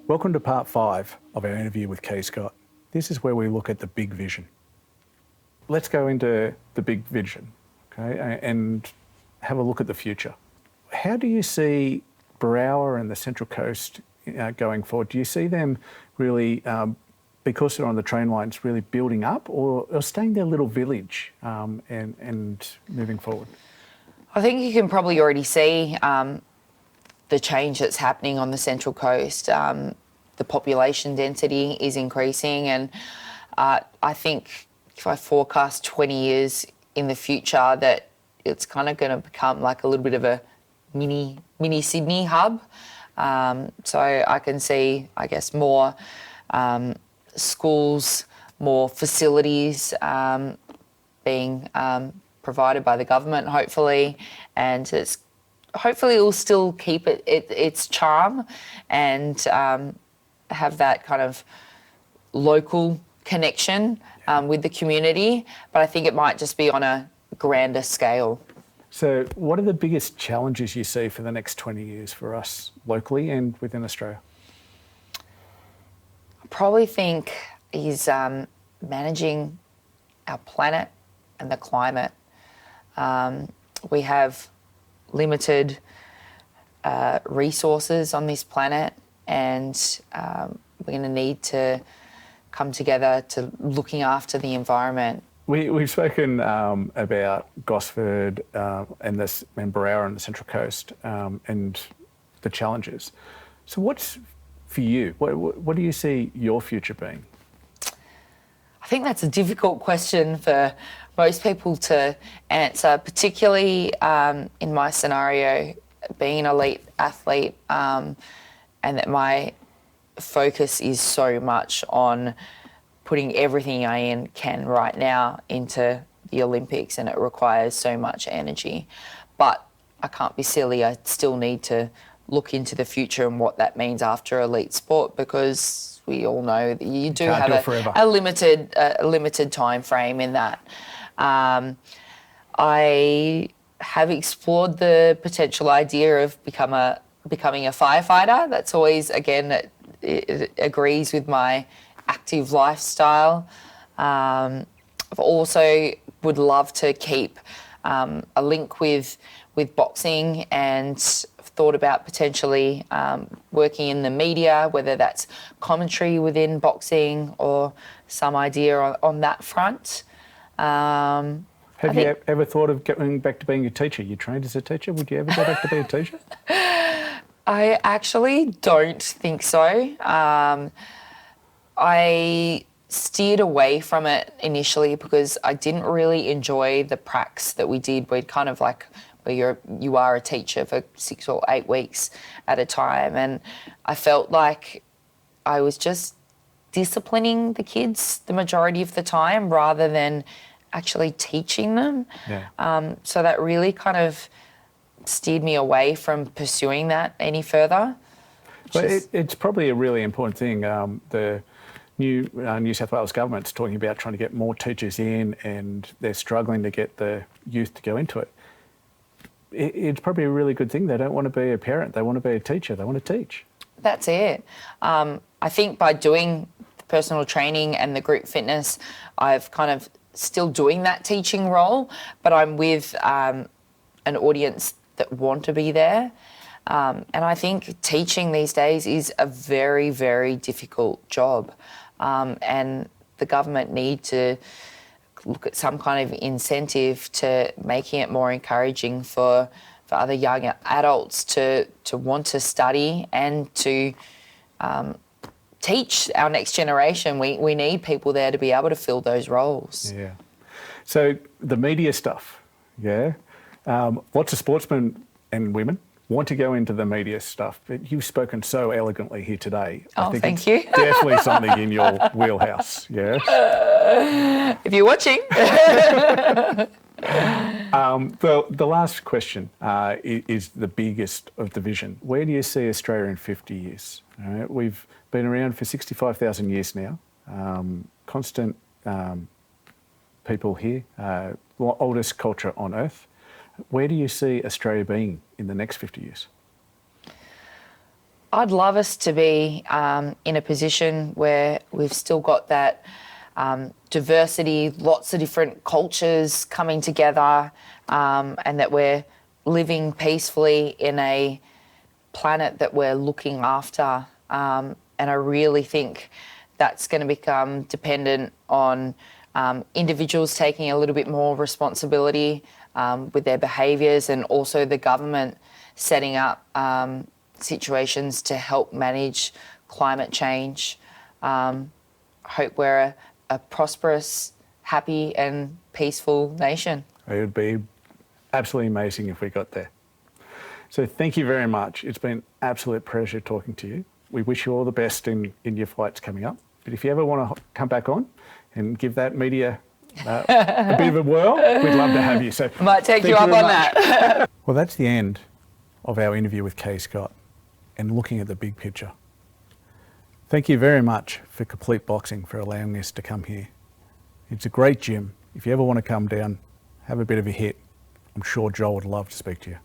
Welcome to part 5 of our interview with Kaye Scott. This is where we look at the big vision. Let's go into the big vision, okay, and have a look at the future. How do you see Berowra and the Central Coast going forward? Do you see them really, because they're on the train lines, really building up or staying their little village and moving forward? I think you can probably already see the change that's happening on the Central Coast. The population density is increasing, and I think if I forecast 20 years in the future that it's kind of going to become like a little bit of a mini Sydney hub. So I can see, I guess, more schools, more facilities being provided by the government, hopefully, and hopefully it will still keep its charm and have that kind of local connection with the community, but I think it might just be on a grander scale. So what are the biggest challenges you see for the next 20 years for us locally and within Australia? I probably think is managing our planet and the climate. We have limited resources on this planet, and we're going to need to come together to looking after the environment. We've spoken about Gosford and Berowra and the Central Coast and the challenges. So what's for you? What do you see your future being? I think that's a difficult question for most people to answer, particularly in my scenario, being an elite athlete, and that my focus is so much on putting everything I can right now into the Olympics, and it requires so much energy. But I can't be silly. I still need to look into the future and what that means after elite sport, because we all know that you do have a limited time frame in that. I have explored the potential idea of becoming a firefighter. That's always, again, it agrees with my active lifestyle. I've also would love to keep a link with boxing, and thought about potentially working in the media, whether that's commentary within boxing or some idea on that front. Have you ever thought of going back to being a teacher? You trained as a teacher. Would you ever go back to being a teacher? I actually don't think so. I steered away from it initially because I didn't really enjoy the pracs that we did. We'd kind of like where you are a teacher for 6 or 8 weeks at a time, and I felt like I was just disciplining the kids the majority of the time rather than actually teaching them. Yeah. So that really kind of steered me away from pursuing that any further. But it's probably a really important thing. The new New South Wales government's talking about trying to get more teachers in, and they're struggling to get the youth to go into it. It's probably a really good thing. They don't want to be a parent. They want to be a teacher. They want to teach. That's it. I think by doing the personal training and the group fitness, I've kind of still doing that teaching role, but I'm with an audience that want to be there. And I think teaching these days is a very, very difficult job. And the government need to look at some kind of incentive to making it more encouraging for other young adults to want to study and to teach our next generation. We need people there to be able to fill those roles. Yeah. So the media stuff, yeah. Lots of sportsmen and women want to go into the media stuff, but you've spoken so elegantly here today. Oh, thank you. Definitely something in your wheelhouse, yeah? If you're watching. The last question is the biggest of the vision. Where do you see Australia in 50 years? We've been around for 65,000 years now. Constant people here, oldest culture on Earth. Where do you see Australia being in the next 50 years? I'd love us to be in a position where we've still got that diversity, lots of different cultures coming together, and that we're living peacefully in a planet that we're looking after. And I really think that's going to become dependent on individuals taking a little bit more responsibility with their behaviours, and also the government setting up situations to help manage climate change. Hope we're a prosperous, happy and peaceful nation. It would be absolutely amazing if we got there. So thank you very much. It's been an absolute pleasure talking to you. We wish you all the best in your flights coming up. But if you ever want to come back on and give that media a bit of a whirl, we'd love to have you. So Might take you up on that. Well, that's the end of our interview with Kaye Scott and looking at the big picture. Thank you very much for Complete Boxing for allowing us to come here. It's a great gym. If you ever want to come down, have a bit of a hit, I'm sure Joel would love to speak to you.